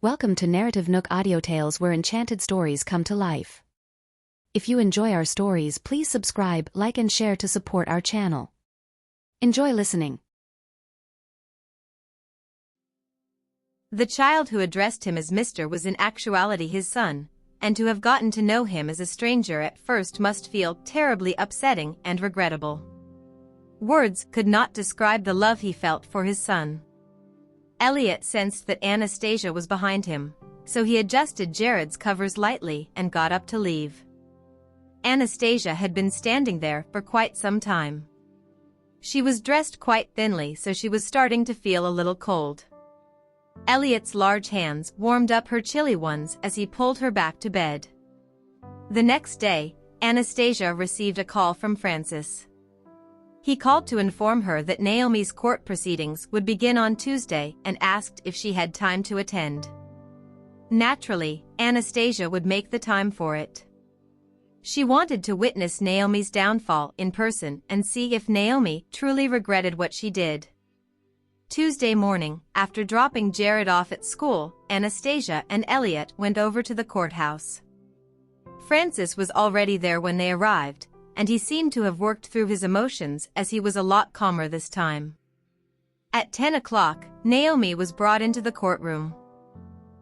Welcome to NarrativeNook audio tales where enchanted stories come to life. If you enjoy our stories, please subscribe, like and share to support our channel. Enjoy listening. The child who addressed him as Mr. was in actuality his son, and to have gotten to know him as a stranger at first must feel terribly upsetting and regrettable. Words could not describe the love he felt for his son. Elliot sensed that Anastasia was behind him, so he adjusted Jared's covers lightly and got up to leave. Anastasia had been standing there for quite some time. She was dressed quite thinly, so she was starting to feel a little cold. Elliot's large hands warmed up her chilly ones as he pulled her back to bed. The next day, Anastasia received a call from Francis. He called to inform her that Naomi's court proceedings would begin on Tuesday and asked if she had time to attend. Naturally, Anastasia would make the time for it. She wanted to witness Naomi's downfall in person and see if Naomi truly regretted what she did. Tuesday morning, after dropping Jared off at school, Anastasia and Elliot went over to the courthouse. Francis was already there when they arrived, and he seemed to have worked through his emotions as he was a lot calmer this time. At 10 o'clock, Naomi was brought into the courtroom.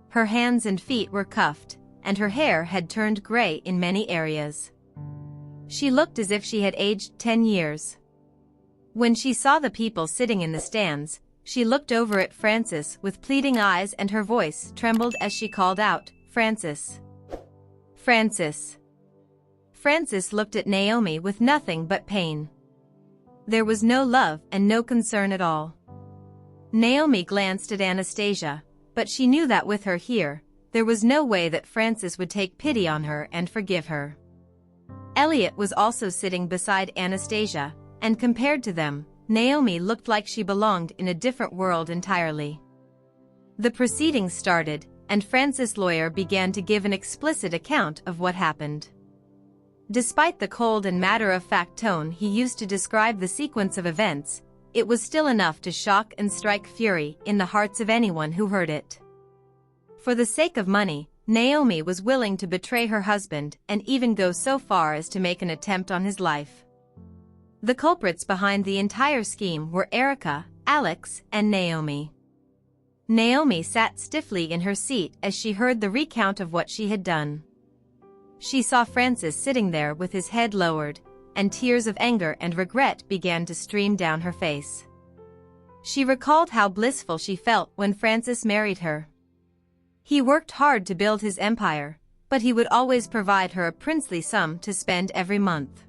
Her hands and feet were cuffed, and her hair had turned gray in many areas. She looked as if she had aged 10 years. When she saw the people sitting in the stands, she looked over at Francis with pleading eyes and her voice trembled as she called out, "Francis! Francis!" Francis looked at Naomi with nothing but pain. There was no love and no concern at all. Naomi glanced at Anastasia, but she knew that with her here, there was no way that Francis would take pity on her and forgive her. Elliot was also sitting beside Anastasia, and compared to them, Naomi looked like she belonged in a different world entirely. The proceedings started, and Francis' lawyer began to give an explicit account of what happened. Despite the cold and matter-of-fact tone he used to describe the sequence of events, it was still enough to shock and strike fury in the hearts of anyone who heard it. For the sake of money, Naomi was willing to betray her husband and even go so far as to make an attempt on his life. The culprits behind the entire scheme were Erica, Alex, and Naomi. Naomi sat stiffly in her seat as she heard the recount of what she had done. She saw Francis sitting there with his head lowered, and tears of anger and regret began to stream down her face. She recalled how blissful she felt when Francis married her. He worked hard to build his empire, but he would always provide her a princely sum to spend every month.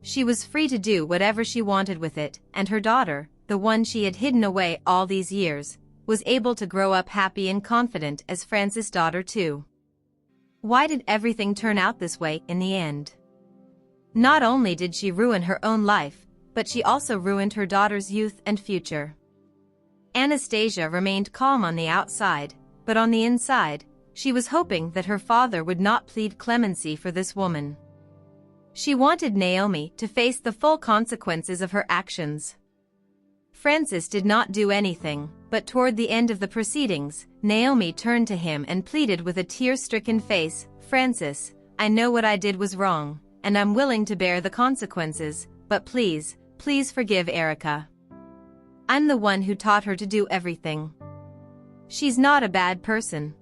She was free to do whatever she wanted with it, and her daughter, the one she had hidden away all these years, was able to grow up happy and confident as Francis' daughter too. Why did everything turn out this way in the end? Not only did she ruin her own life, but she also ruined her daughter's youth and future. Anastasia remained calm on the outside, but on the inside, she was hoping that her father would not plead clemency for this woman. She wanted Naomi to face the full consequences of her actions. Francis did not do anything, but toward the end of the proceedings, Naomi turned to him and pleaded with a tear-stricken face, "Francis, I know what I did was wrong, and I'm willing to bear the consequences, but please, please forgive Erica. I'm the one who taught her to do everything. She's not a bad person."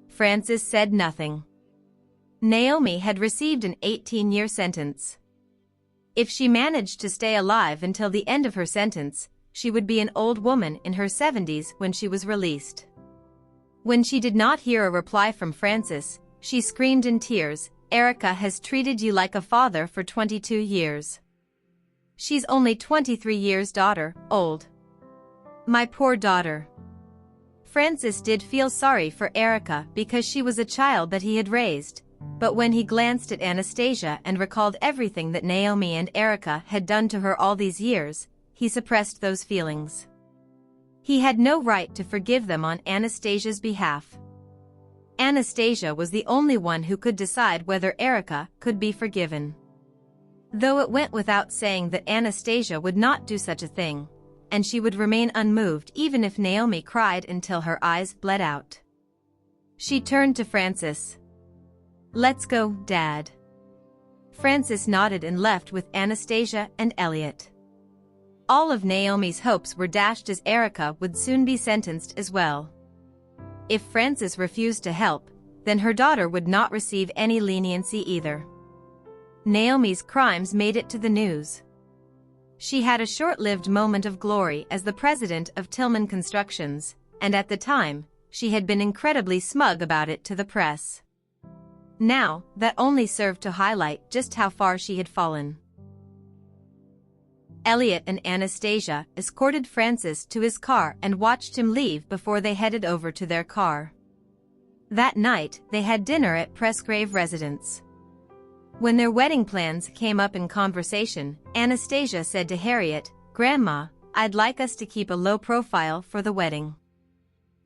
Francis said nothing. Naomi had received an 18-year sentence. If she managed to stay alive until the end of her sentence, she would be an old woman in her 70s when she was released. When she did not hear a reply from Francis, she screamed in tears, "Erica has treated you like a father for 22 years. She's only 23 years old. My poor daughter." Francis did feel sorry for Erica because she was a child that he had raised, but when he glanced at Anastasia and recalled everything that Naomi and Erica had done to her all these years, he suppressed those feelings. He had no right to forgive them on Anastasia's behalf. Anastasia was the only one who could decide whether Erica could be forgiven. Though it went without saying that Anastasia would not do such a thing, and she would remain unmoved even if Naomi cried until her eyes bled out. She turned to Francis. "Let's go, Dad." Francis nodded and left with Anastasia and Elliot. All of Naomi's hopes were dashed as Erica would soon be sentenced as well. If Francis refused to help, then her daughter would not receive any leniency either. Naomi's crimes made it to the news. She had a short-lived moment of glory as the president of Tillman Constructions, and at the time, she had been incredibly smug about it to the press. Now, that only served to highlight just how far she had fallen. Elliot and Anastasia escorted Francis to his car and watched him leave before they headed over to their car. That night, they had dinner at Pressgrave residence. When their wedding plans came up in conversation, Anastasia said to Harriet, "Grandma, I'd like us to keep a low profile for the wedding.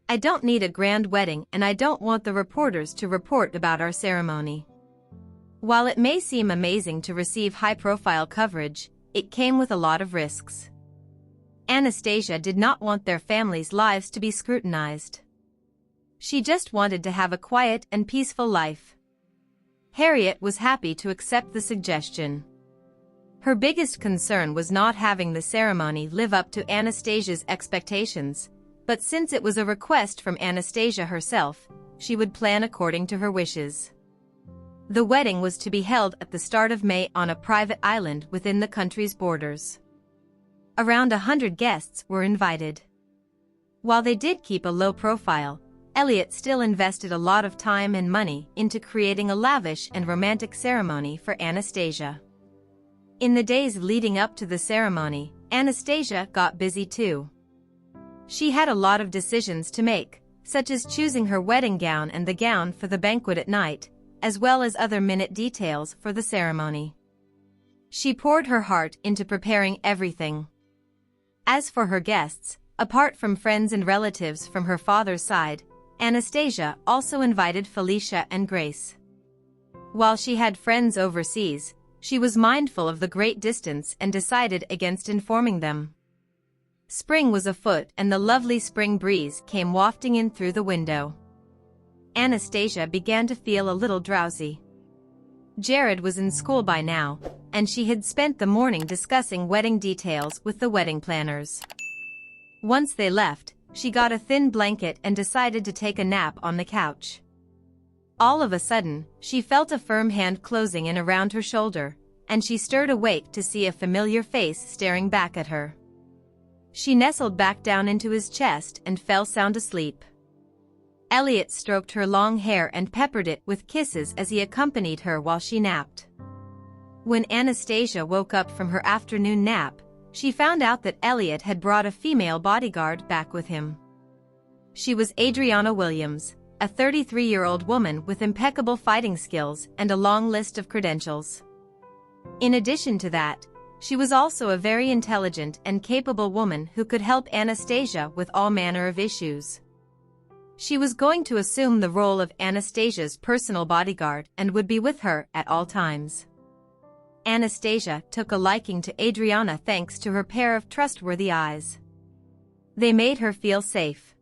I don't need a grand wedding and I don't want the reporters to report about our ceremony." While it may seem amazing to receive high-profile coverage, it came with a lot of risks. Anastasia did not want their family's lives to be scrutinized. She just wanted to have a quiet and peaceful life. Harriet was happy to accept the suggestion. Her biggest concern was not having the ceremony live up to Anastasia's expectations, but since it was a request from Anastasia herself, she would plan according to her wishes. The wedding was to be held at the start of May on a private island within the country's borders. Around 100 guests were invited. While they did keep a low profile, Elliot still invested a lot of time and money into creating a lavish and romantic ceremony for Anastasia. In the days leading up to the ceremony, Anastasia got busy too. She had a lot of decisions to make, such as choosing her wedding gown and the gown for the banquet at night, as well as other minute details for the ceremony. She poured her heart into preparing everything. As for her guests, apart from friends and relatives from her father's side, Anastasia also invited Felicia and Grace. While she had friends overseas, she was mindful of the great distance and decided against informing them. Spring was afoot and the lovely spring breeze came wafting in through the window. Anastasia began to feel a little drowsy. Jared was in school by now, and she had spent the morning discussing wedding details with the wedding planners. Once they left, she got a thin blanket and decided to take a nap on the couch. All of a sudden, she felt a firm hand closing in around her shoulder, and she stirred awake to see a familiar face staring back at her. She nestled back down into his chest and fell sound asleep. Elliot stroked her long hair and peppered it with kisses as he accompanied her while she napped. When Anastasia woke up from her afternoon nap, she found out that Elliot had brought a female bodyguard back with him. She was Adriana Williams, a 33-year-old woman with impeccable fighting skills and a long list of credentials. In addition to that, she was also a very intelligent and capable woman who could help Anastasia with all manner of issues. She was going to assume the role of Anastasia's personal bodyguard and would be with her at all times. Anastasia took a liking to Adriana thanks to her pair of trustworthy eyes. They made her feel safe.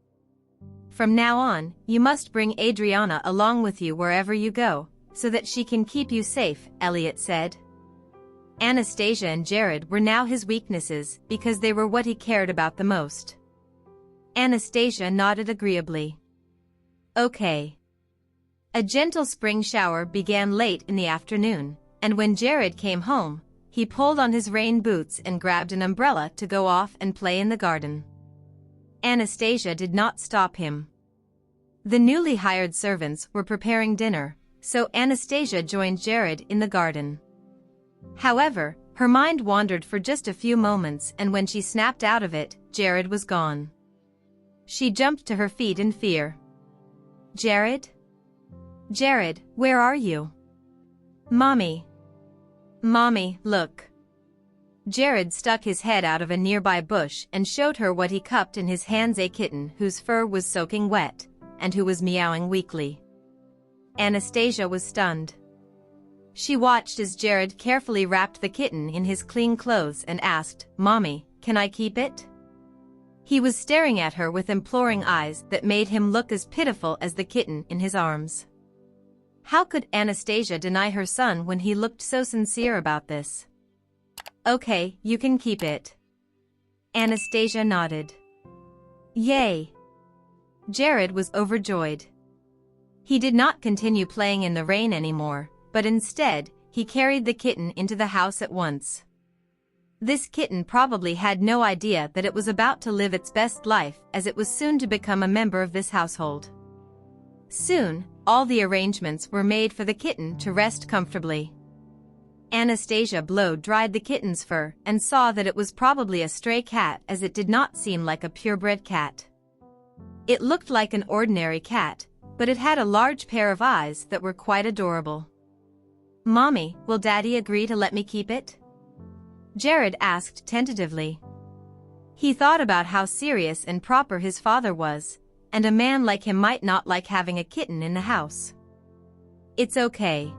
"From now on, you must bring Adriana along with you wherever you go, so that she can keep you safe," Elliot said. Anastasia and Jared were now his weaknesses because they were what he cared about the most. Anastasia nodded agreeably. Okay. A gentle spring shower began late in the afternoon, and when Jared came home, he pulled on his rain boots and grabbed an umbrella to go off and play in the garden. Anastasia did not stop him. The newly hired servants were preparing dinner, so Anastasia joined Jared in the garden. However, her mind wandered for just a few moments, and when she snapped out of it, Jared was gone. She jumped to her feet in fear. "Jared? Jared, where are you?" "Mommy. Mommy, look." Jared stuck his head out of a nearby bush and showed her what he cupped in his hands, a kitten whose fur was soaking wet, and who was meowing weakly. Anastasia was stunned. She watched as Jared carefully wrapped the kitten in his clean clothes and asked, "Mommy, can I keep it?" He was staring at her with imploring eyes that made him look as pitiful as the kitten in his arms. How could Anastasia deny her son when he looked so sincere about this? Okay, you can keep it. Anastasia nodded. Yay! Jared was overjoyed. He did not continue playing in the rain anymore, but instead, he carried the kitten into the house at once. This kitten probably had no idea that it was about to live its best life, as it was soon to become a member of this household. Soon, all the arrangements were made for the kitten to rest comfortably. Anastasia blow-dried the kitten's fur and saw that it was probably a stray cat, as it did not seem like a purebred cat. It looked like an ordinary cat, but it had a large pair of eyes that were quite adorable. Mommy, will Daddy agree to let me keep it? Jared asked tentatively. He thought about how serious and proper his father was, and a man like him might not like having a kitten in the house. It's okay.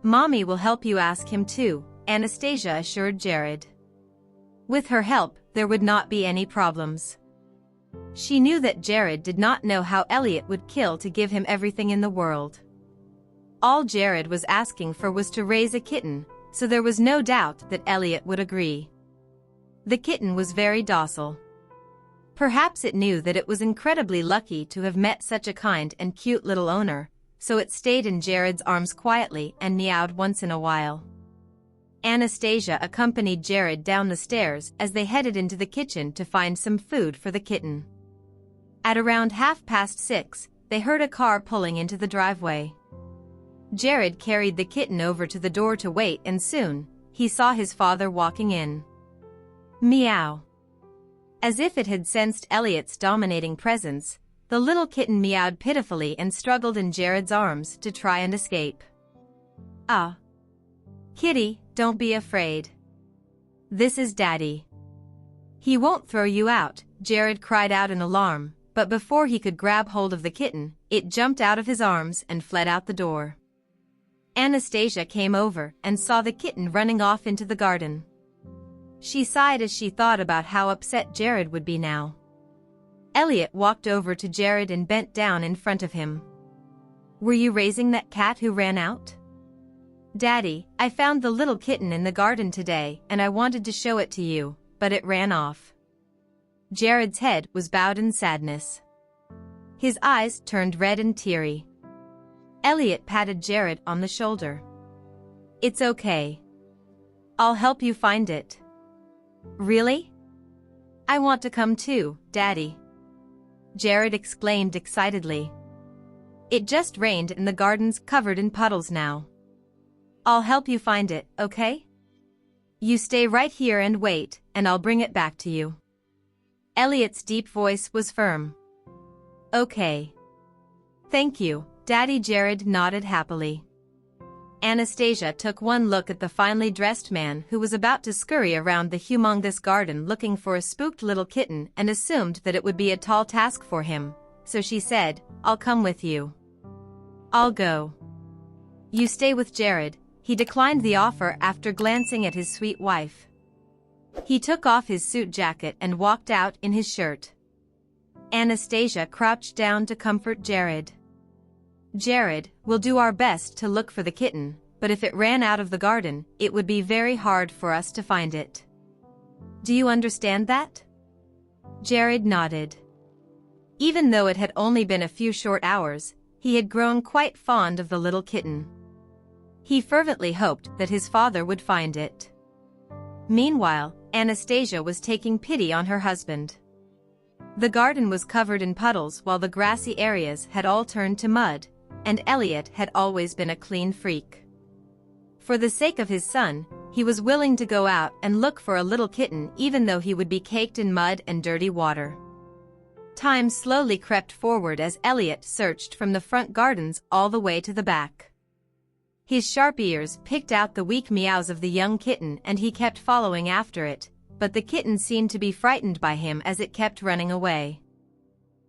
Mommy will help you ask him too, Anastasia assured Jared. With her help, there would not be any problems. She knew that Jared did not know how Elliot would kill to give him everything in the world. All Jared was asking for was to raise a kitten, so there was no doubt that Elliot would agree. The kitten was very docile. Perhaps it knew that it was incredibly lucky to have met such a kind and cute little owner, so it stayed in Jared's arms quietly and meowed once in a while. Anastasia accompanied Jared down the stairs as they headed into the kitchen to find some food for the kitten. At around 6:30, they heard a car pulling into the driveway. Jared carried the kitten over to the door to wait, and soon, he saw his father walking in. Meow. As if it had sensed Elliot's dominating presence, the little kitten meowed pitifully and struggled in Jared's arms to try and escape. Ah. Kitty, don't be afraid. This is Daddy. He won't throw you out, Jared cried out in alarm, but before he could grab hold of the kitten, it jumped out of his arms and fled out the door. Anastasia came over and saw the kitten running off into the garden. She sighed as she thought about how upset Jared would be now. Elliot walked over to Jared and bent down in front of him. Were you raising that cat who ran out? Daddy, I found the little kitten in the garden today and I wanted to show it to you, but it ran off. Jared's head was bowed in sadness. His eyes turned red and teary. Elliot patted Jared on the shoulder. It's okay. I'll help you find it. Really? I want to come too, Daddy. Jared exclaimed excitedly. It just rained and the garden's covered in puddles now. I'll help you find it, okay? You stay right here and wait, and I'll bring it back to you. Elliot's deep voice was firm. Okay. Thank you, Daddy. Jared nodded happily. Anastasia took one look at the finely dressed man who was about to scurry around the humongous garden looking for a spooked little kitten and assumed that it would be a tall task for him, so she said, I'll come with you. I'll go. You stay with Jared. He declined the offer after glancing at his sweet wife. He took off his suit jacket and walked out in his shirt. Anastasia crouched down to comfort Jared. Jared, we'll do our best to look for the kitten, but if it ran out of the garden, it would be very hard for us to find it. Do you understand that? Jared nodded. Even though it had only been a few short hours, he had grown quite fond of the little kitten. He fervently hoped that his father would find it. Meanwhile, Anastasia was taking pity on her husband. The garden was covered in puddles while the grassy areas had all turned to mud, and Elliot had always been a clean freak. For the sake of his son, he was willing to go out and look for a little kitten even though he would be caked in mud and dirty water. Time slowly crept forward as Elliot searched from the front gardens all the way to the back. His sharp ears picked out the weak meows of the young kitten and he kept following after it, but the kitten seemed to be frightened by him as it kept running away.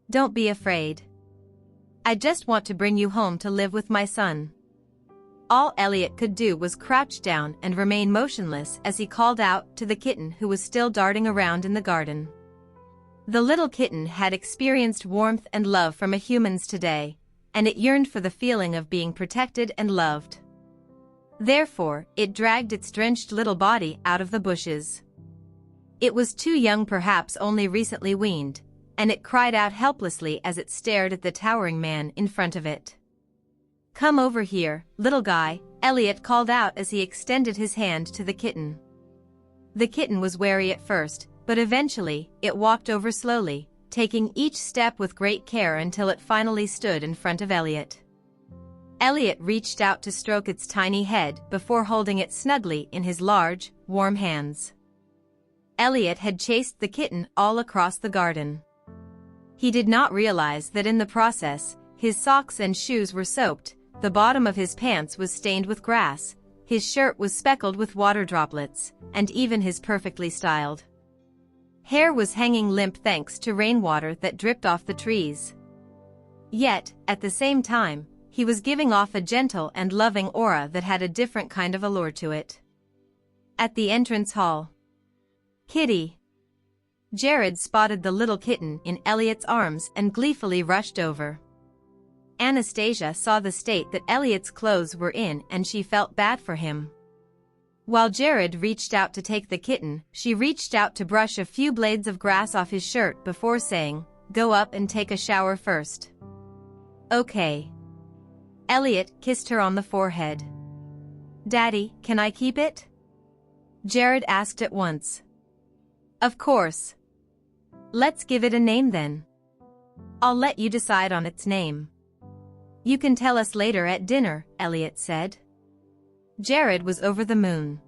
Don't be afraid. I just want to bring you home to live with my son. All Elliot could do was crouch down and remain motionless as he called out to the kitten who was still darting around in the garden. The little kitten had experienced warmth and love from a human's today, and it yearned for the feeling of being protected and loved. Therefore, it dragged its drenched little body out of the bushes. It was too young, perhaps only recently weaned, and it cried out helplessly as it stared at the towering man in front of it. "Come over here, little guy," Elliot called out as he extended his hand to the kitten. The kitten was wary at first, but eventually, it walked over slowly, taking each step with great care until it finally stood in front of Elliot. Elliot reached out to stroke its tiny head before holding it snugly in his large, warm hands. Elliot had chased the kitten all across the garden. He did not realize that in the process, his socks and shoes were soaked, the bottom of his pants was stained with grass, his shirt was speckled with water droplets, and even his perfectly styled hair was hanging limp thanks to rainwater that dripped off the trees. Yet, at the same time, he was giving off a gentle and loving aura that had a different kind of allure to it. At the entrance hall, "Kitty!" Jared spotted the little kitten in Elliot's arms and gleefully rushed over. Anastasia saw the state that Elliot's clothes were in and she felt bad for him. While Jared reached out to take the kitten, she reached out to brush a few blades of grass off his shirt before saying, "Go up and take a shower first." "Okay." Elliot kissed her on the forehead. "Daddy, can I keep it?" Jared asked at once. "Of course. Let's give it a name then. I'll let you decide on its name." "You can tell us later at dinner," Elliot said. Jared was over the moon.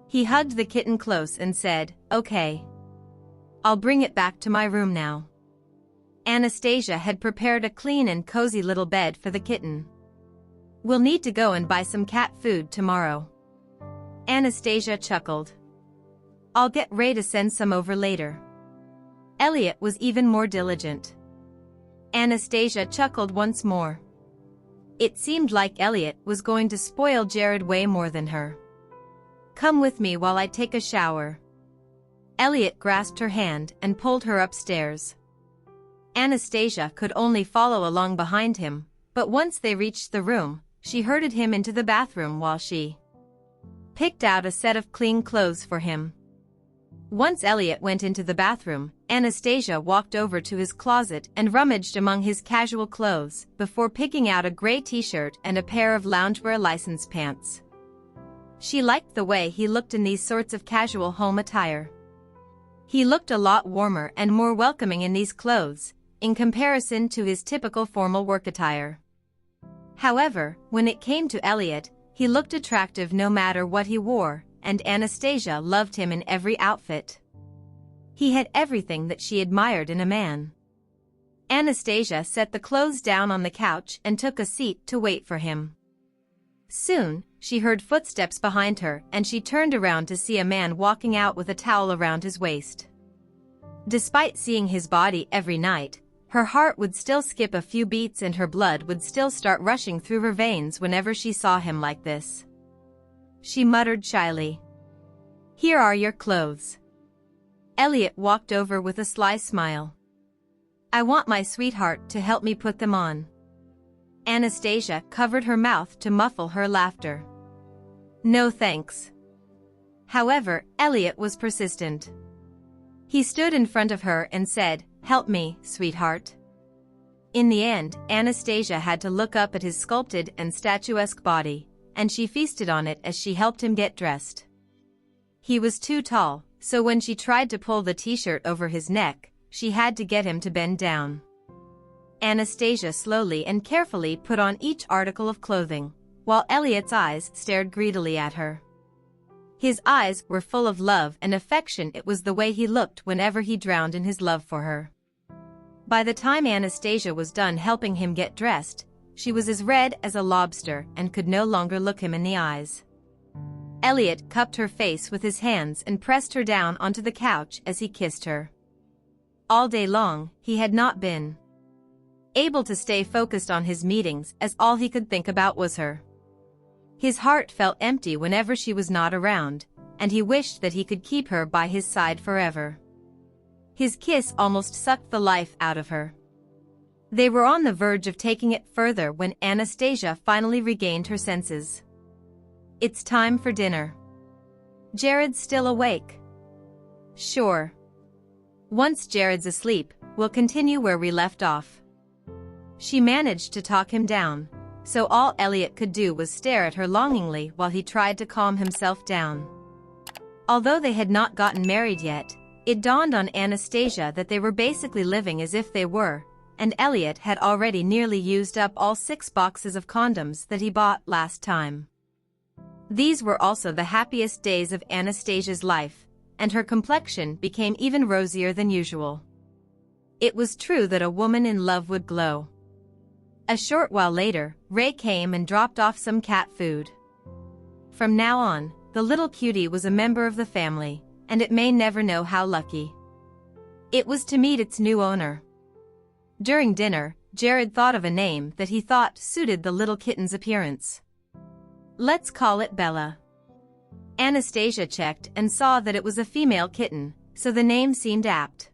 He hugged the kitten close and said, "Okay. I'll bring it back to my room now." Anastasia had prepared a clean and cozy little bed for the kitten. "We'll need to go and buy some cat food tomorrow." Anastasia chuckled. "I'll get Ray to send some over later." Elliot was even more diligent. Anastasia chuckled once more. It seemed like Elliot was going to spoil Jared way more than her. "Come with me while I take a shower." Elliot grasped her hand and pulled her upstairs. Anastasia could only follow along behind him, but once they reached the room, she herded him into the bathroom while she picked out a set of clean clothes for him. Once Elliot went into the bathroom, Anastasia walked over to his closet and rummaged among his casual clothes before picking out a gray t-shirt and a pair of loungewear license pants. She liked the way he looked in these sorts of casual home attire. He looked a lot warmer and more welcoming in these clothes, in comparison to his typical formal work attire. However, when it came to Elliot, he looked attractive no matter what he wore, and Anastasia loved him in every outfit. He had everything that she admired in a man. Anastasia set the clothes down on the couch and took a seat to wait for him. Soon, she heard footsteps behind her and she turned around to see a man walking out with a towel around his waist. Despite seeing his body every night, her heart would still skip a few beats and her blood would still start rushing through her veins whenever she saw him like this. She muttered shyly, "Here are your clothes." Elliot walked over with a sly smile. "I want my sweetheart to help me put them on." Anastasia covered her mouth to muffle her laughter. "No thanks." However, Elliot was persistent. He stood in front of her and said, "Help me, sweetheart." In the end, Anastasia had to look up at his sculpted and statuesque body, and she feasted on it as she helped him get dressed. He was too tall, so when she tried to pull the t-shirt over his neck, she had to get him to bend down. Anastasia slowly and carefully put on each article of clothing, while Elliot's eyes stared greedily at her. His eyes were full of love and affection. It was the way he looked whenever he drowned in his love for her. By the time Anastasia was done helping him get dressed, she was as red as a lobster and could no longer look him in the eyes. Elliot cupped her face with his hands and pressed her down onto the couch as he kissed her. All day long, he had not been able to stay focused on his meetings as all he could think about was her. His heart felt empty whenever she was not around, and he wished that he could keep her by his side forever. His kiss almost sucked the life out of her. They were on the verge of taking it further when Anastasia finally regained her senses. "It's time for dinner." "Jared's still awake." "Sure. Once Jared's asleep, we'll continue where we left off." She managed to talk him down, so all Elliot could do was stare at her longingly while he tried to calm himself down. Although they had not gotten married yet, it dawned on Anastasia that they were basically living as if they were, and Elliot had already nearly used up all 6 boxes of condoms that he bought last time. These were also the happiest days of Anastasia's life, and her complexion became even rosier than usual. It was true that a woman in love would glow. A short while later, Ray came and dropped off some cat food. From now on, the little cutie was a member of the family, and it may never know how lucky it was to meet its new owner. During dinner, Jared thought of a name that he thought suited the little kitten's appearance. "Let's call it Bella." Anastasia checked and saw that it was a female kitten, so the name seemed apt.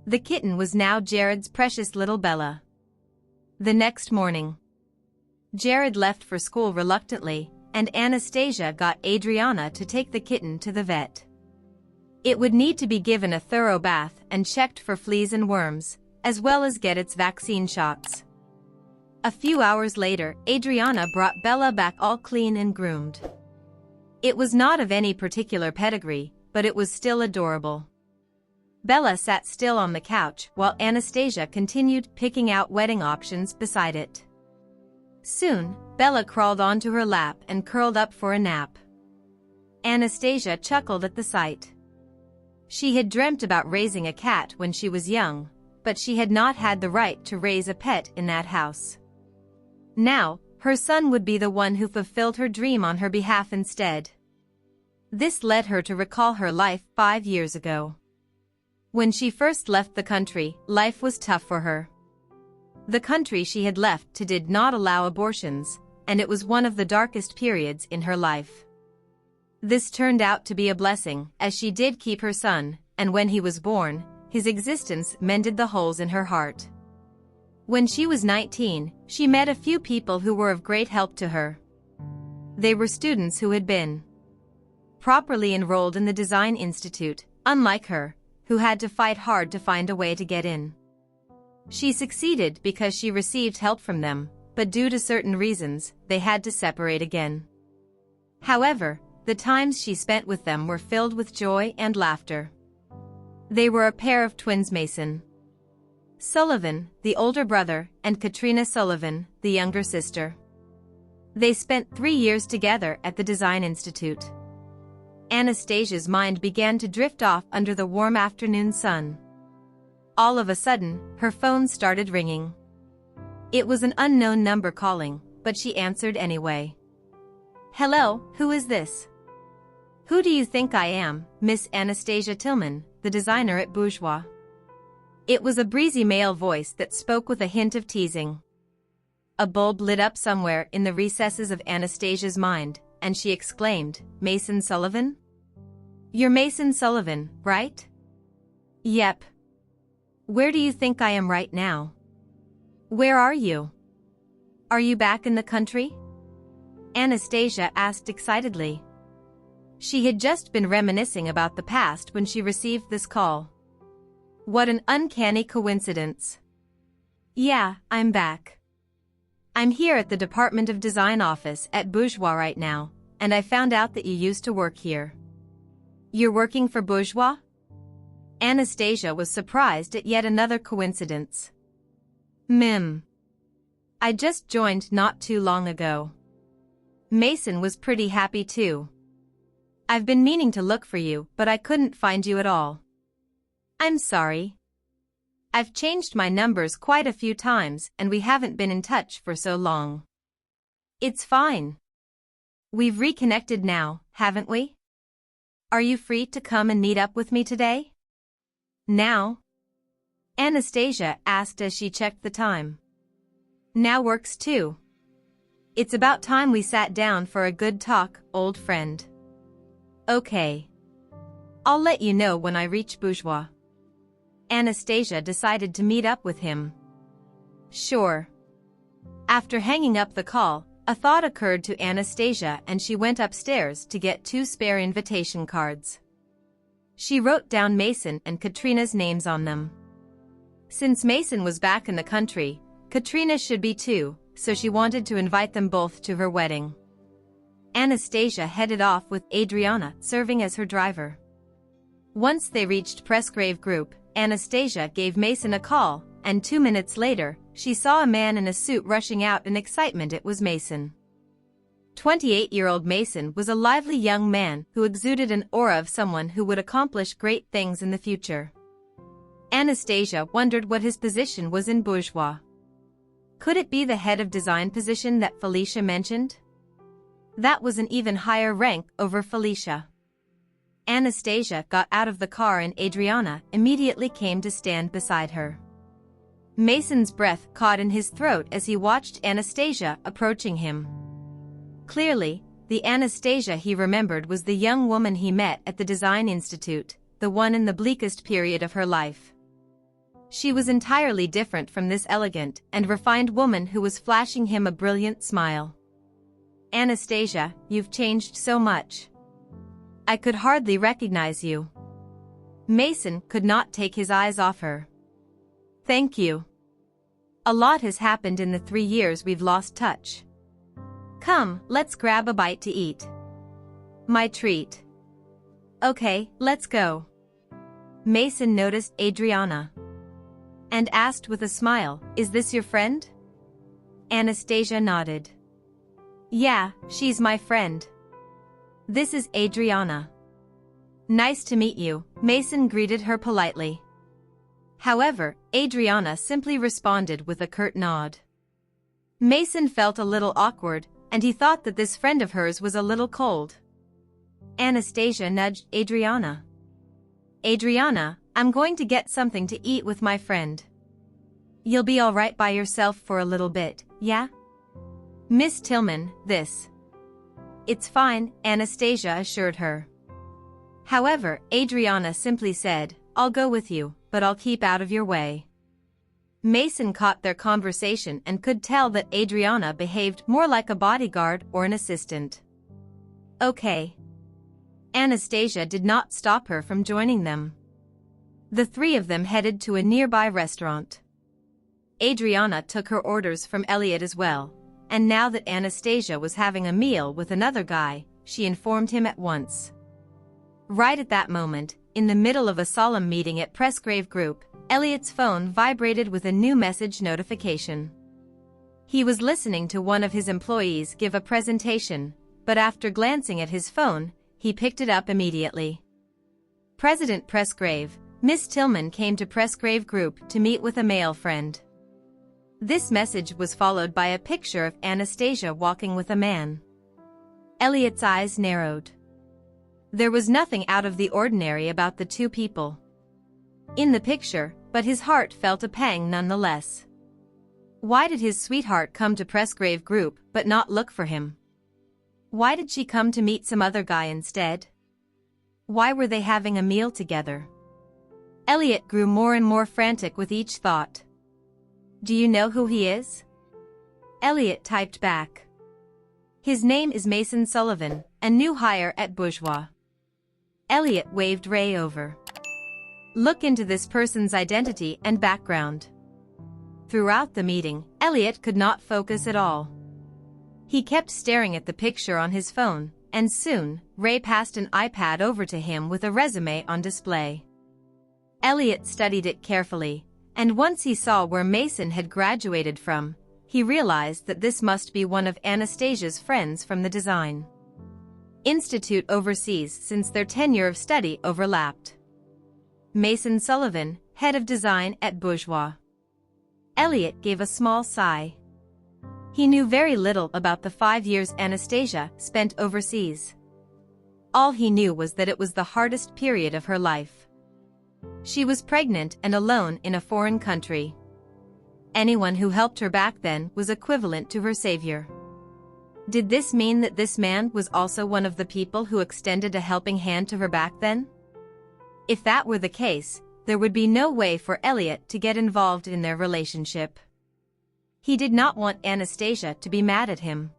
The kitten was now Jared's precious little Bella. The next morning, Jared left for school reluctantly, and Anastasia got Adriana to take the kitten to the vet. It would need to be given a thorough bath and checked for fleas and worms, as well as get its vaccine shots. A few hours later, Adriana brought Bella back all clean and groomed. It was not of any particular pedigree, but it was still adorable. Bella sat still on the couch while Anastasia continued picking out wedding options beside it. Soon, Bella crawled onto her lap and curled up for a nap. Anastasia chuckled at the sight. She had dreamt about raising a cat when she was young, but she had not had the right to raise a pet in that house. Now, her son would be the one who fulfilled her dream on her behalf instead. This led her to recall her life 5 years ago. When she first left the country, life was tough for her. The country she had left to did not allow abortions, and it was one of the darkest periods in her life. This turned out to be a blessing, as she did keep her son, and when he was born, his existence mended the holes in her heart. When she was 19, she met a few people who were of great help to her. They were students who had been properly enrolled in the Design Institute, unlike her, who had to fight hard to find a way to get in. She succeeded because she received help from them, but due to certain reasons, they had to separate again. However, the times she spent with them were filled with joy and laughter. They were a pair of twins, Mason Sullivan, the older brother, and Katrina Sullivan, the younger sister. They spent 3 years together at the Design Institute. Anastasia's mind began to drift off under the warm afternoon sun. All of a sudden, her phone started ringing. It was an unknown number calling, but she answered anyway. "Hello, who is this?" "Who do you think I am, Miss Anastasia Tillman, the designer at Bourgeois?" It was a breezy male voice that spoke with a hint of teasing. A bulb lit up somewhere in the recesses of Anastasia's mind, and she exclaimed, "Mason Sullivan? You're Mason Sullivan, right?" "Yep." "Where do you think I am right now?" "Where are you? Are you back in the country?" Anastasia asked excitedly. She had just been reminiscing about the past when she received this call. What an uncanny coincidence. "Yeah, I'm back. I'm here at the Department of Design office at Bourgeois right now, and I found out that you used to work here." "You're working for Bourgeois?" Anastasia was surprised at yet another coincidence. I just joined not too long ago." Mason was pretty happy too. "I've been meaning to look for you, but I couldn't find you at all." "I'm sorry. I've changed my numbers quite a few times and we haven't been in touch for so long." "It's fine. We've reconnected now, haven't we? Are you free to come and meet up with me today?" "Now?" Anastasia asked as she checked the time. "Now works too. It's about time we sat down for a good talk, old friend." "Okay. I'll let you know when I reach Bourgeois." Anastasia decided to meet up with him. Sure. After hanging up the call, a thought occurred to Anastasia and she went upstairs to get 2 spare invitation cards. She wrote down Mason and Katrina's names on them. Since Mason was back in the country, Katrina should be too, so she wanted to invite them both to her wedding. Anastasia headed off with Adriana serving as her driver. Once they reached Pressgrave Group, Anastasia gave Mason a call, and 2 minutes later, she saw a man in a suit rushing out in excitement. It was Mason. 28-year-old Mason was a lively young man who exuded an aura of someone who would accomplish great things in the future. Anastasia wondered what his position was in Bourgeois. Could it be the head of design position that Felicia mentioned? That was an even higher rank over Felicia. Anastasia got out of the car and Adriana immediately came to stand beside her. Mason's breath caught in his throat as he watched Anastasia approaching him. Clearly, the Anastasia he remembered was the young woman he met at the Design Institute, the one in the bleakest period of her life. She was entirely different from this elegant and refined woman who was flashing him a brilliant smile. Anastasia, you've changed so much. I could hardly recognize you. Mason could not take his eyes off her. Thank you. A lot has happened in the 3 years we've lost touch. Come, let's grab a bite to eat. My treat. Okay, let's go. Mason noticed Adriana and asked with a smile, is this your friend? Anastasia nodded. Yeah, she's my friend. This is Adriana. Nice to meet you, Mason greeted her politely. However, Adriana simply responded with a curt nod. Mason felt a little awkward, and he thought that this friend of hers was a little cold. Anastasia nudged Adriana. Adriana, I'm going to get something to eat with my friend. You'll be all right by yourself for a little bit, yeah? Miss Tillman, this. It's fine, Anastasia assured her. However, Adriana simply said, I'll go with you, but I'll keep out of your way. Mason caught their conversation and could tell that Adriana behaved more like a bodyguard or an assistant. Okay. Anastasia did not stop her from joining them. The 3 of them headed to a nearby restaurant. Adriana took her orders from Elliot as well, and now that Anastasia was having a meal with another guy, she informed him at once. Right at that moment, in the middle of a solemn meeting at Pressgrave Group, Elliot's phone vibrated with a new message notification. He was listening to one of his employees give a presentation, but after glancing at his phone, he picked it up immediately. President Pressgrave, Miss Tillman came to Pressgrave Group to meet with a male friend. This message was followed by a picture of Anastasia walking with a man. Elliot's eyes narrowed. There was nothing out of the ordinary about the 2 people in the picture, but his heart felt a pang nonetheless. Why did his sweetheart come to Pressgrave Group but not look for him? Why did she come to meet some other guy instead? Why were they having a meal together? Elliot grew more and more frantic with each thought. Do you know who he is? Elliot typed back. His name is Mason Sullivan, a new hire at Bourgeois. Elliot waved Ray over. Look into this person's identity and background. Throughout the meeting, Elliot could not focus at all. He kept staring at the picture on his phone, and soon, Ray passed an iPad over to him with a resume on display. Elliot studied it carefully, and once he saw where Mason had graduated from, he realized that this must be one of Anastasia's friends from the Design Institute overseas since their tenure of study overlapped. Mason Sullivan, head of design at Bourgeois. Elliot gave a small sigh. He knew very little about the 5 years Anastasia spent overseas. All he knew was that it was the hardest period of her life. She was pregnant and alone in a foreign country. Anyone who helped her back then was equivalent to her savior. Did this mean that this man was also one of the people who extended a helping hand to her back then? If that were the case, there would be no way for Elliot to get involved in their relationship. He did not want Anastasia to be mad at him.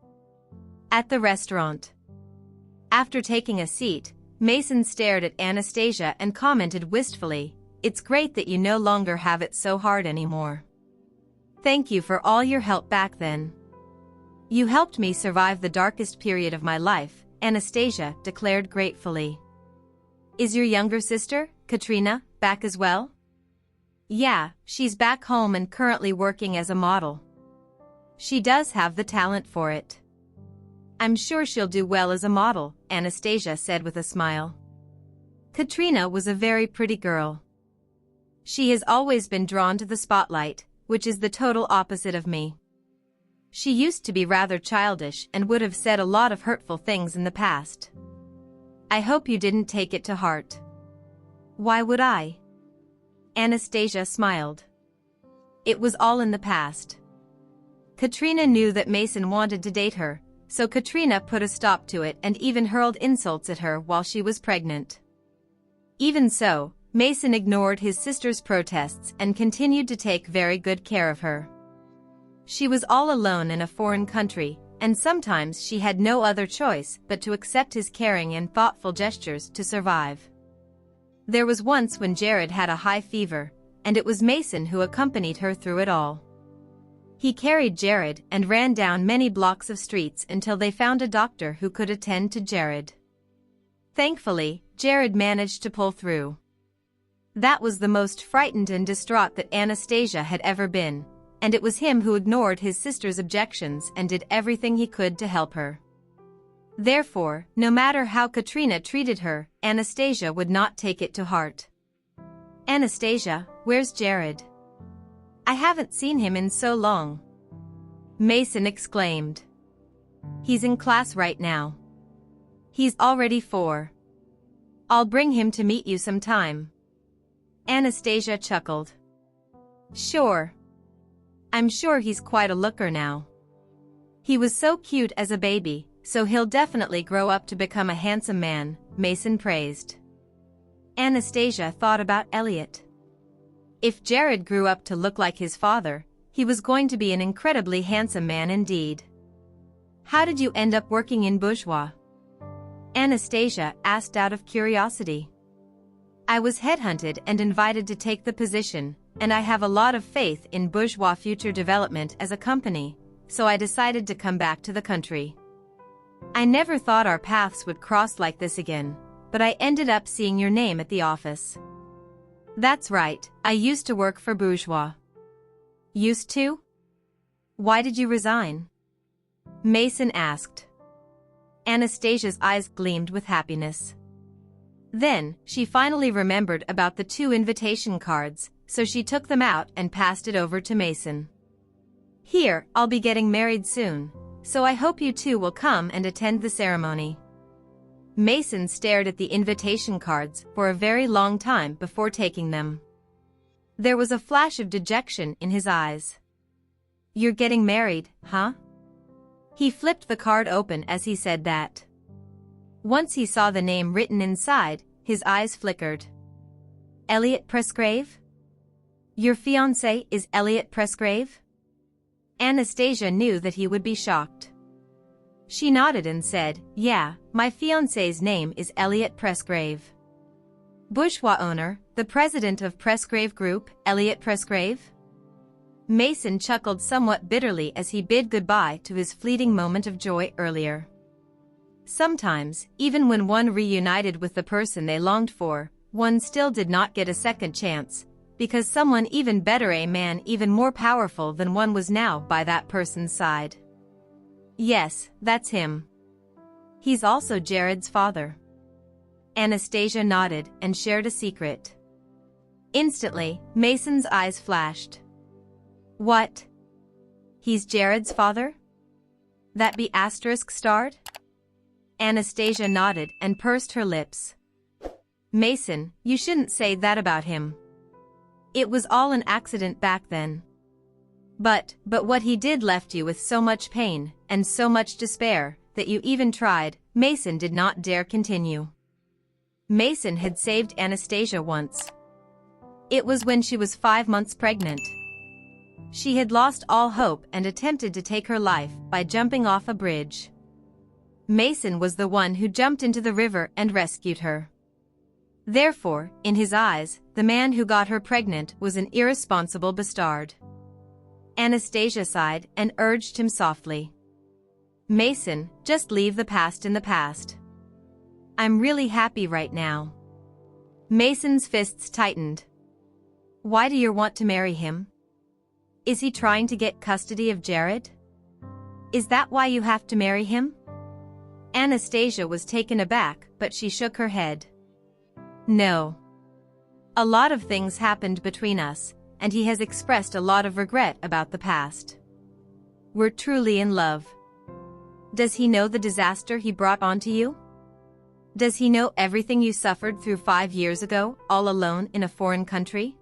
At the restaurant. After taking a seat, Mason stared at Anastasia and commented wistfully, "It's great that you no longer have it so hard anymore. Thank you for all your help back then. You helped me survive the darkest period of my life," Anastasia declared gratefully. "Is your younger sister, Katrina, back as well?" "Yeah, she's back home and currently working as a model. She does have the talent for it. I'm sure she'll do well as a model," Anastasia said with a smile. Katrina was a very pretty girl. She has always been drawn to the spotlight, which is the total opposite of me. She used to be rather childish and would have said a lot of hurtful things in the past. I hope you didn't take it to heart. Why would I? Anastasia smiled. It was all in the past. Katrina knew that Mason wanted to date her, so Katrina put a stop to it and even hurled insults at her while she was pregnant. Even so, Mason ignored his sister's protests and continued to take very good care of her. She was all alone in a foreign country, and sometimes she had no other choice but to accept his caring and thoughtful gestures to survive. There was once when Jared had a high fever, and it was Mason who accompanied her through it all. He carried Jared and ran down many blocks of streets until they found a doctor who could attend to Jared. Thankfully, Jared managed to pull through. That was the most frightened and distraught that Anastasia had ever been, and it was him who ignored his sister's objections and did everything he could to help her. Therefore, no matter how Katrina treated her, Anastasia would not take it to heart. "Anastasia, where's Jared? I haven't seen him in so long," Mason exclaimed. "He's in class right now. He's already 4. I'll bring him to meet you sometime." Anastasia chuckled. "Sure. I'm sure he's quite a looker now. He was so cute as a baby, so he'll definitely grow up to become a handsome man," Mason praised. Anastasia thought about Elliot. If Jared grew up to look like his father, he was going to be an incredibly handsome man indeed. "How did you end up working in Bourgeois?" Anastasia asked out of curiosity. "I was headhunted and invited to take the position, and I have a lot of faith in Bourgeois future development as a company, so I decided to come back to the country. I never thought our paths would cross like this again, but I ended up seeing your name at the office." "That's right, I used to work for Bourgeois." "Used to? Why did you resign?" Mason asked. Anastasia's eyes gleamed with happiness. Then, she finally remembered about the 2 invitation cards, so she took them out and passed it over to Mason. "Here, I'll be getting married soon, so I hope you two will come and attend the ceremony." Mason stared at the invitation cards for a very long time before taking them. There was a flash of dejection in his eyes. "You're getting married, huh?" He flipped the card open as he said that. Once he saw the name written inside, his eyes flickered. "Elliot Presgrave? Your fiancé is Elliot Presgrave?" Anastasia knew that he would be shocked. She nodded and said, "Yeah, my fiancé's name is Elliot Presgrave. Bourgeois owner, the president of Presgrave Group, Elliot Presgrave?" Mason chuckled somewhat bitterly as he bid goodbye to his fleeting moment of joy earlier. Sometimes, even when one reunited with the person they longed for, one still did not get a second chance, because someone even better, a man even more powerful than one, was now by that person's side. "Yes, that's him. He's also Jared's father." Anastasia nodded and shared a secret. Instantly, Mason's eyes flashed. "What? He's Jared's father? That be asterisk starred?" Anastasia nodded and pursed her lips. "Mason, you shouldn't say that about him. It was all an accident back then. But what he did left you with so much pain and so much despair that you even tried." Mason did not dare continue. Mason had saved Anastasia once. It was when she was 5 months pregnant. She had lost all hope and attempted to take her life by jumping off a bridge. Mason was the one who jumped into the river and rescued her. Therefore, in his eyes, the man who got her pregnant was an irresponsible bastard. Anastasia sighed and urged him softly. Mason, just leave the past in the past. I'm really happy right now. Mason's fists tightened. Why do you want to marry him? Is he trying to get custody of Jared? Is that why you have to marry him? Anastasia was taken aback, but she shook her head. No. A lot of things happened between us, and he has expressed a lot of regret about the past. We're truly in love. Does he know the disaster he brought onto you? Does he know everything you suffered through 5 years ago, all alone in a foreign country?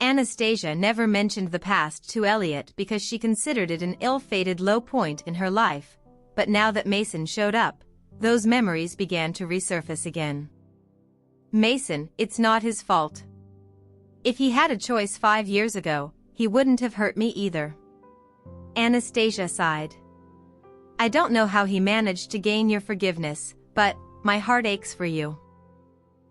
Anastasia never mentioned the past to Elliot because she considered it an ill-fated low point in her life, but now that Mason showed up, those memories began to resurface again. Mason, it's not his fault. If he had a choice 5 years ago, he wouldn't have hurt me either. Anastasia sighed. I don't know how he managed to gain your forgiveness, but my heart aches for you.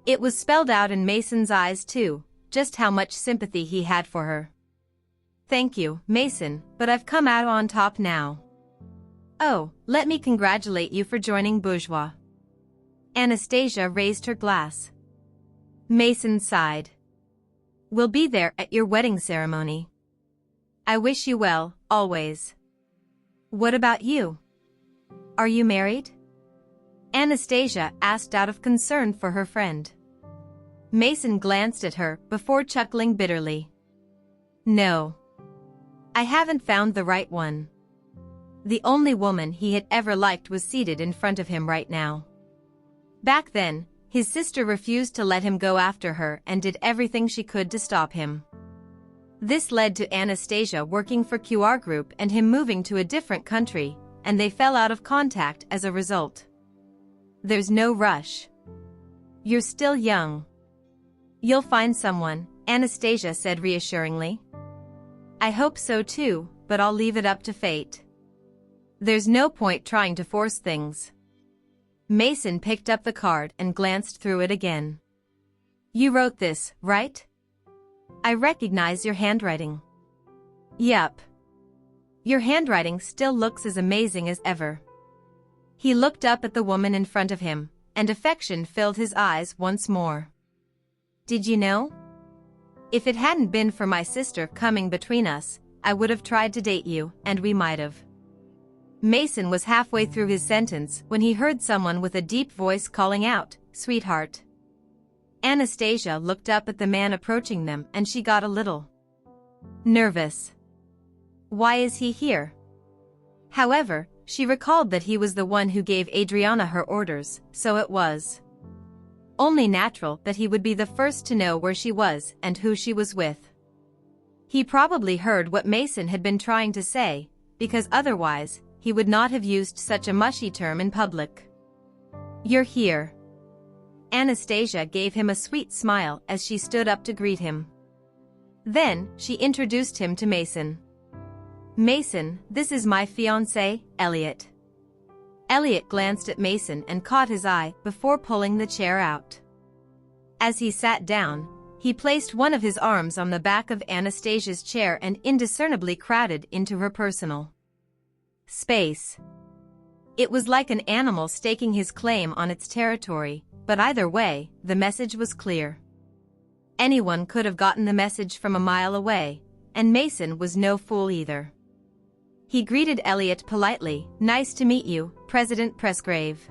It was spelled out in Mason's eyes too, just how much sympathy he had for her. Thank you, Mason, but I've come out on top now. Oh, let me congratulate you for joining Bourgeois. Anastasia raised her glass. Mason sighed. We'll be there at your wedding ceremony. I wish you well, always. What about you? Are you married? Anastasia asked out of concern for her friend. Mason glanced at her before chuckling bitterly. No. I haven't found the right one. The only woman he had ever liked was seated in front of him right now. Back then, his sister refused to let him go after her and did everything she could to stop him. This led to Anastasia working for QR Group and him moving to a different country, and they fell out of contact as a result. There's no rush. You're still young. You'll find someone, Anastasia said reassuringly. I hope so too, but I'll leave it up to fate. There's no point trying to force things. Mason picked up the card and glanced through it again. You wrote this, right? I recognize your handwriting. Yup. Your handwriting still looks as amazing as ever. He looked up at the woman in front of him, and affection filled his eyes once more. Did you know? If it hadn't been for my sister coming between us, I would have tried to date you, and we might have. Mason was halfway through his sentence when he heard someone with a deep voice calling out, "Sweetheart." Anastasia looked up at the man approaching them and she got a little nervous. Why is he here? However, she recalled that he was the one who gave Adriana her orders, so it was only natural that he would be the first to know where she was and who she was with. He probably heard what Mason had been trying to say, because otherwise, he would not have used such a mushy term in public. You're here. Anastasia gave him a sweet smile as she stood up to greet him. Then, she introduced him to Mason. Mason, this is my fiancé, Elliot. Elliot glanced at Mason and caught his eye before pulling the chair out. As he sat down, he placed one of his arms on the back of Anastasia's chair and indiscernibly crowded into her personal space. It was like an animal staking his claim on its territory, but either way, the message was clear. Anyone could have gotten the message from a mile away, and Mason was no fool either. He greeted Elliot politely. Nice to meet you, President Presgrave.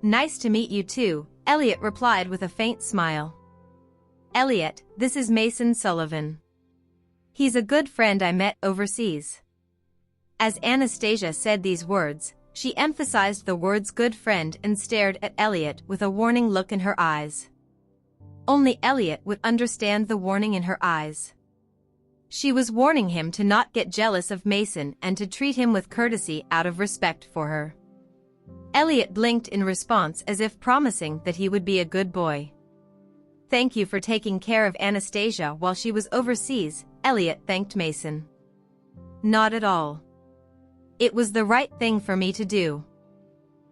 Nice to meet you too, Elliot replied with a faint smile. Elliot, this is Mason Sullivan. He's a good friend I met overseas. As Anastasia said these words, she emphasized the words good friend and stared at Elliot with a warning look in her eyes. Only Elliot would understand the warning in her eyes. She was warning him to not get jealous of Mason and to treat him with courtesy out of respect for her. Elliot blinked in response as if promising that he would be a good boy. Thank you for taking care of Anastasia while she was overseas, Elliot thanked Mason. Not at all. It was the right thing for me to do.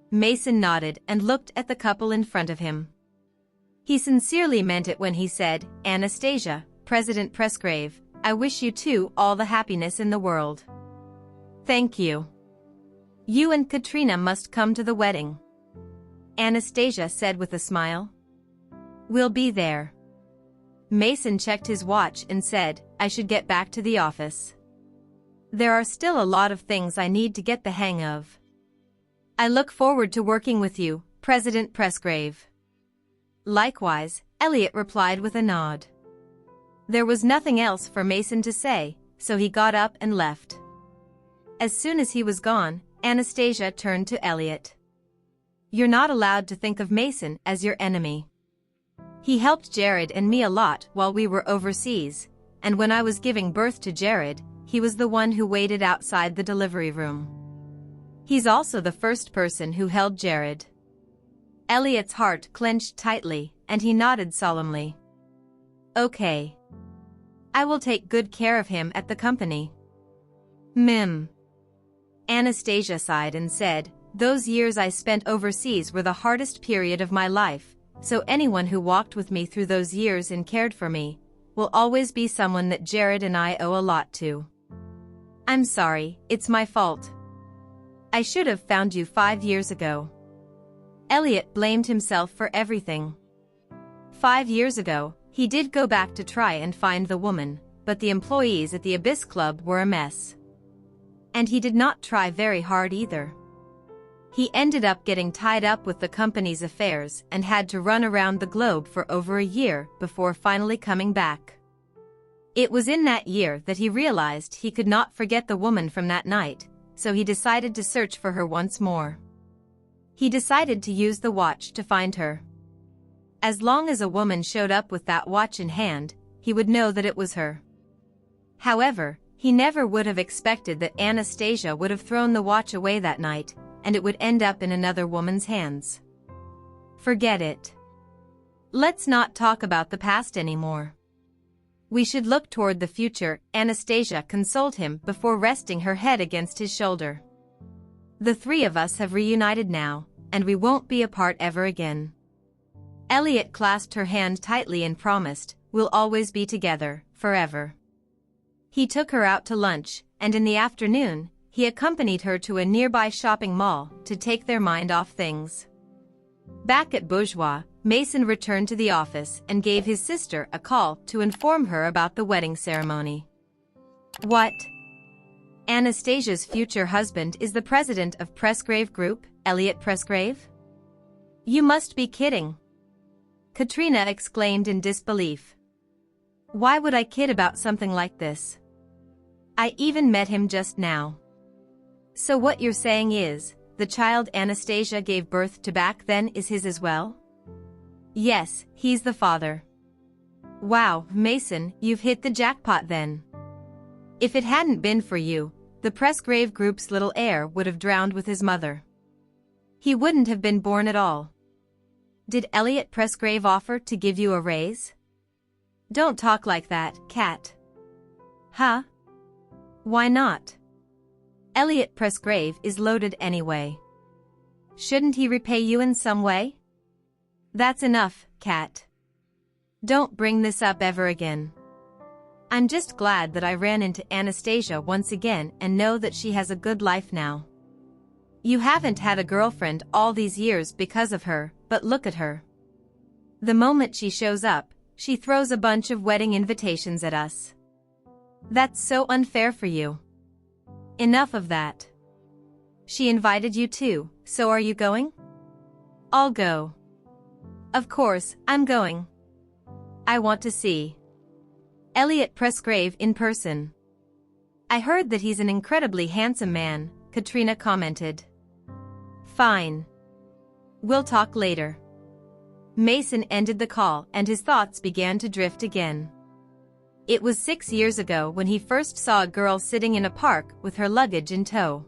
Mason nodded and looked at the couple in front of him. He sincerely meant it when he said, Anastasia, President Presgrave, I wish you two all the happiness in the world. Thank you. You and Katrina must come to the wedding, Anastasia said with a smile. We'll be there. Mason checked his watch and said, I should get back to the office. There are still a lot of things I need to get the hang of. I look forward to working with you, President Presgrave. Likewise, Elliot replied with a nod. There was nothing else for Mason to say, so he got up and left. As soon as he was gone, Anastasia turned to Elliot. You're not allowed to think of Mason as your enemy. He helped Jared and me a lot while we were overseas, and when I was giving birth to Jared, he was the one who waited outside the delivery room. He's also the first person who held Jared. Elliot's heart clenched tightly, and he nodded solemnly. Okay. I will take good care of him at the company. Mim. Anastasia sighed and said, those years I spent overseas were the hardest period of my life, so anyone who walked with me through those years and cared for me will always be someone that Jared and I owe a lot to. I'm sorry, it's my fault. I should have found you 5 years ago. Elliot blamed himself for everything. 5 years ago, he did go back to try and find the woman, but the employees at the Abyss Club were a mess. And he did not try very hard either. He ended up getting tied up with the company's affairs and had to run around the globe for over a year before finally coming back. It was in that year that he realized he could not forget the woman from that night, so he decided to search for her once more. He decided to use the watch to find her. As long as a woman showed up with that watch in hand, he would know that it was her. However, he never would have expected that Anastasia would have thrown the watch away that night, and it would end up in another woman's hands. Forget it. Let's not talk about the past anymore. We should look toward the future, Anastasia consoled him before resting her head against his shoulder. The three of us have reunited now, and we won't be apart ever again. Elliot clasped her hand tightly and promised, we'll always be together, forever. He took her out to lunch, and in the afternoon, he accompanied her to a nearby shopping mall to take their mind off things. Back at Bourgeois, Mason returned to the office and gave his sister a call to inform her about the wedding ceremony. What? Anastasia's future husband is the president of Presgrave Group, Elliot Presgrave? You must be kidding. Katrina exclaimed in disbelief. Why would I kid about something like this? I even met him just now. So what you're saying is, the child Anastasia gave birth to back then is his as well? Yes, he's the father. Wow, Mason, you've hit the jackpot then. If it hadn't been for you, the Presgrave Group's little heir would have drowned with his mother. He wouldn't have been born at all. Did Elliot Presgrave offer to give you a raise? Don't talk like that, Kat. Huh? Why not? Elliot Presgrave is loaded anyway. Shouldn't he repay you in some way? That's enough, Kat. Don't bring this up ever again. I'm just glad that I ran into Anastasia once again and know that she has a good life now. You haven't had a girlfriend all these years because of her, but look at her. The moment she shows up, she throws a bunch of wedding invitations at us. That's so unfair for you. Enough of that. She invited you too, so are you going? I'll go. Of course, I'm going. I want to see Elliot Presgrave in person. I heard that he's an incredibly handsome man, Katrina commented. Fine. We'll talk later. Mason ended the call and his thoughts began to drift again. It was 6 years ago when he first saw a girl sitting in a park with her luggage in tow.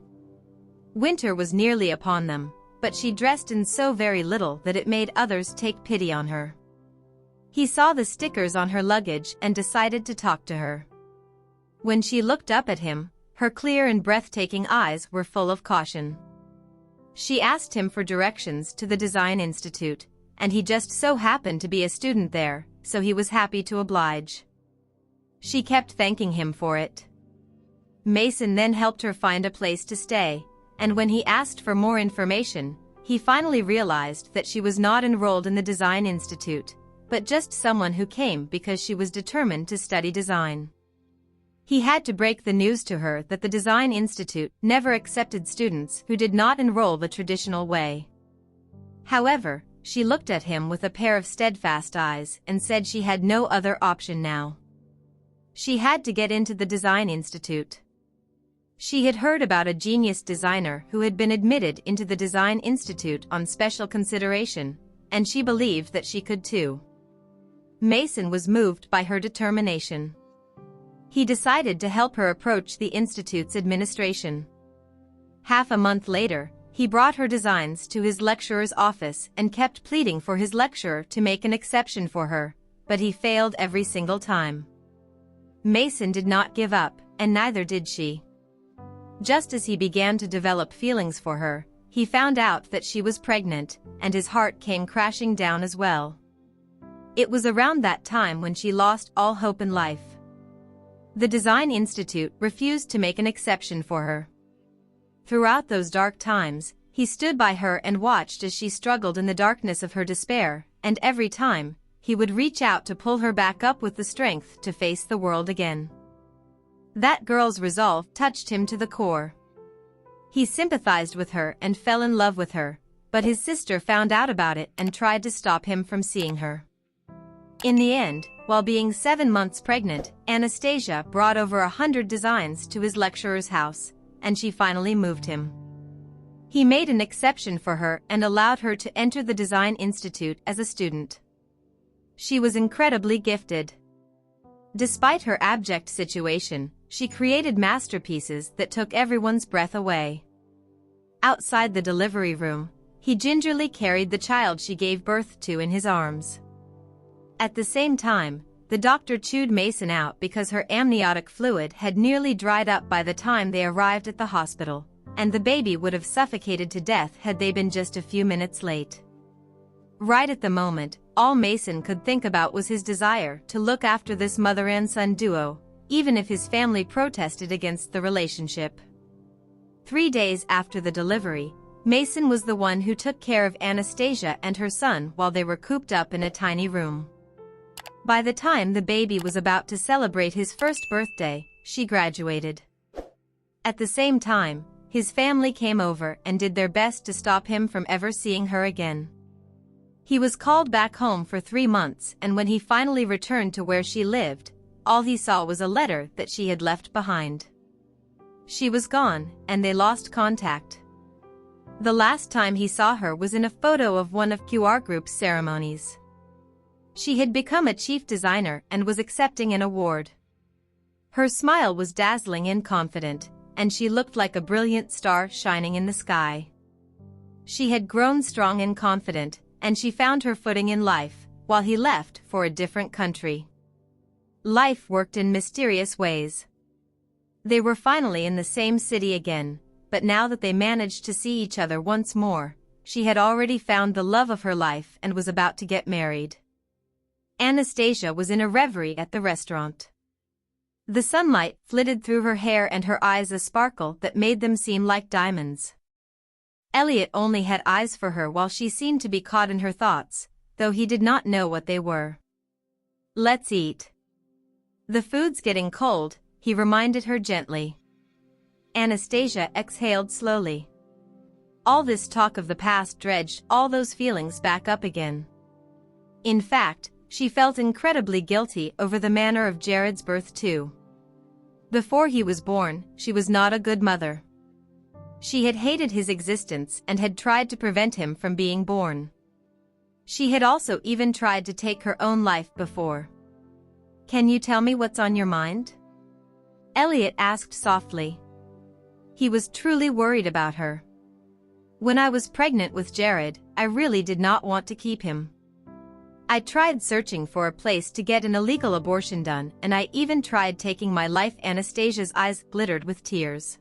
Winter was nearly upon them, but she dressed in so very little that it made others take pity on her. He saw the stickers on her luggage and decided to talk to her. When she looked up at him, her clear and breathtaking eyes were full of caution. She asked him for directions to the Design Institute, and he just so happened to be a student there, so he was happy to oblige. She kept thanking him for it. Mason then helped her find a place to stay, and when he asked for more information, he finally realized that she was not enrolled in the Design Institute, but just someone who came because she was determined to study design. He had to break the news to her that the Design Institute never accepted students who did not enroll the traditional way. However, she looked at him with a pair of steadfast eyes and said she had no other option now. She had to get into the Design Institute. She had heard about a genius designer who had been admitted into the Design Institute on special consideration, and she believed that she could too. Mason was moved by her determination. He decided to help her approach the institute's administration. Half a month later, he brought her designs to his lecturer's office and kept pleading for his lecturer to make an exception for her, but he failed every single time. Mason did not give up, and neither did she. Just as he began to develop feelings for her, he found out that she was pregnant, and his heart came crashing down as well. It was around that time when she lost all hope in life. The Design Institute refused to make an exception for her. Throughout those dark times, he stood by her and watched as she struggled in the darkness of her despair, and every time, he would reach out to pull her back up with the strength to face the world again. That girl's resolve touched him to the core. He sympathized with her and fell in love with her, but his sister found out about it and tried to stop him from seeing her. In the end, while being 7 months pregnant, Anastasia brought over 100 designs to his lecturer's house, and she finally moved him. He made an exception for her and allowed her to enter the Design Institute as a student. She was incredibly gifted. Despite her abject situation, she created masterpieces that took everyone's breath away. Outside the delivery room, he gingerly carried the child she gave birth to in his arms. At the same time, the doctor chewed Mason out because her amniotic fluid had nearly dried up by the time they arrived at the hospital, and the baby would have suffocated to death had they been just a few minutes late. Right at the moment, all Mason could think about was his desire to look after this mother and son duo, even if his family protested against the relationship. 3 days after the delivery, Mason was the one who took care of Anastasia and her son while they were cooped up in a tiny room. By the time the baby was about to celebrate his first birthday, she graduated. At the same time, his family came over and did their best to stop him from ever seeing her again. He was called back home for 3 months, and when he finally returned to where she lived, all he saw was a letter that she had left behind. She was gone, and they lost contact. The last time he saw her was in a photo of one of QR Group's ceremonies. She had become a chief designer and was accepting an award. Her smile was dazzling and confident, and she looked like a brilliant star shining in the sky. She had grown strong and confident, and she found her footing in life, while he left for a different country. Life worked in mysterious ways. They were finally in the same city again, but now that they managed to see each other once more, she had already found the love of her life and was about to get married. Anastasia was in a reverie at the restaurant. The sunlight flitted through her hair and her eyes a sparkle that made them seem like diamonds. Elliot only had eyes for her while she seemed to be caught in her thoughts, though he did not know what they were. "Let's eat. The food's getting cold," he reminded her gently. Anastasia exhaled slowly. All this talk of the past dredged all those feelings back up again. In fact, she felt incredibly guilty over the manner of Jared's birth too. Before he was born, she was not a good mother. She had hated his existence and had tried to prevent him from being born. She had also even tried to take her own life before. "Can you tell me what's on your mind?" Elliot asked softly. He was truly worried about her. "When I was pregnant with Jared, I really did not want to keep him. I tried searching for a place to get an illegal abortion done, and I even tried taking my life." Anastasia's eyes glittered with tears.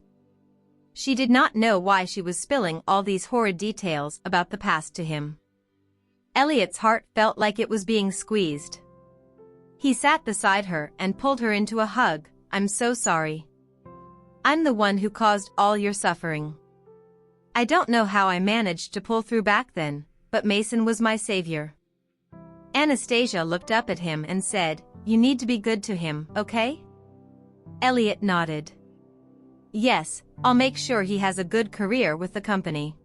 She did not know why she was spilling all these horrid details about the past to him. Elliot's heart felt like it was being squeezed. He sat beside her and pulled her into a hug. "I'm so sorry. I'm the one who caused all your suffering. I don't know how I managed to pull through back then, but Mason was my savior." Anastasia looked up at him and said, "You need to be good to him, okay?" Elliot nodded. "Yes, I'll make sure he has a good career with the company.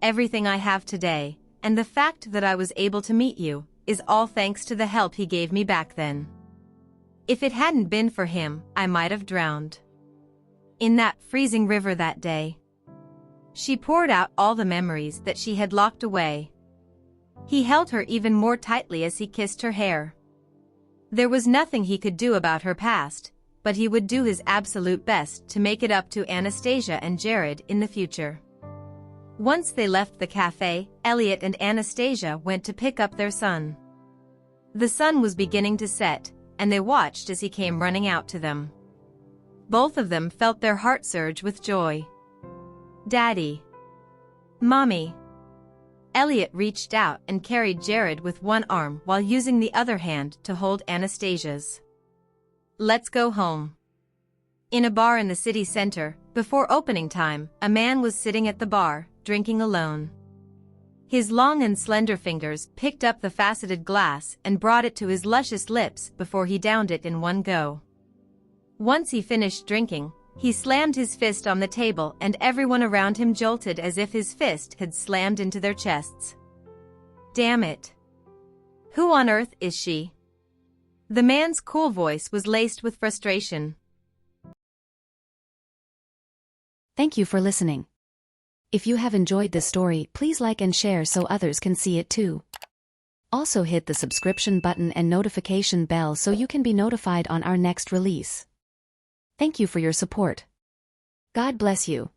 Everything I have today, and the fact that I was able to meet you, is all thanks to the help he gave me back then. If it hadn't been for him, I might have drowned in that freezing river that day." She poured out all the memories that she had locked away. He held her even more tightly as he kissed her hair. There was nothing he could do about her past, but he would do his absolute best to make it up to Anastasia and Jared in the future. Once they left the cafe, Elliot and Anastasia went to pick up their son. The sun was beginning to set, and they watched as he came running out to them. Both of them felt their heart surge with joy. "Daddy. Mommy." Elliot reached out and carried Jared with one arm while using the other hand to hold Anastasia's. "Let's go home." In a bar in the city center, before opening time, a man was sitting at the bar, drinking alone. His long and slender fingers picked up the faceted glass and brought it to his luscious lips before he downed it in one go. Once he finished drinking, he slammed his fist on the table and everyone around him jolted as if his fist had slammed into their chests. "Damn it. Who on earth is she?" The man's cool voice was laced with frustration. Thank you for listening. If you have enjoyed this story, please like and share so others can see it too. Also hit the subscription button and notification bell so you can be notified on our next release. Thank you for your support. God bless you.